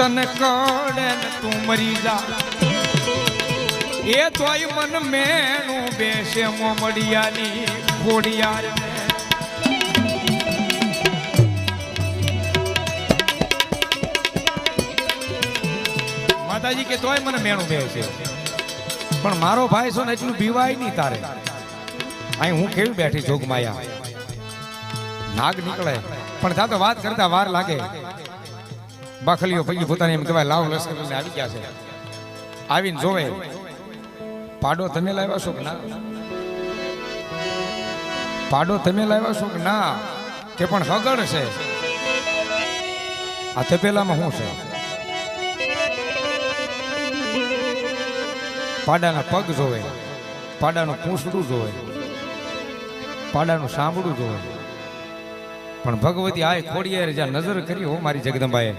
તને કડે ને તું મરી જા એ તોય મન મેણું બેસે મોમડિયાની ઘોડિયાર માતાજી કે તોય મને મેણું બેસે પણ મારો ભાઈ છો ને એટલું બીવાય નહીં તારે અહીં હું કેવી બેઠી જોગ માયા નાગ નીકળે પણ થા તો વાત કરતા વાર લાગે બખલીઓ પૈકી પોતાની એમ કહેવાય લાવ લશ્કર આવી ગયા છે આવીને જોવે પાડો તમે લાવ્યા છો કે ના પાડો તમે લાવ્યા છો કે ના કે પણ હગડ છે આ તપેલામાં શું છે પાડાના પગ જોવે પાડાનું પૂંછડું જોવે પાડાનું સાંભળું જોવે પણ ભગવતી આ ખોડિયારે જ્યાં નજર કરી હો મારી જગદંબાએ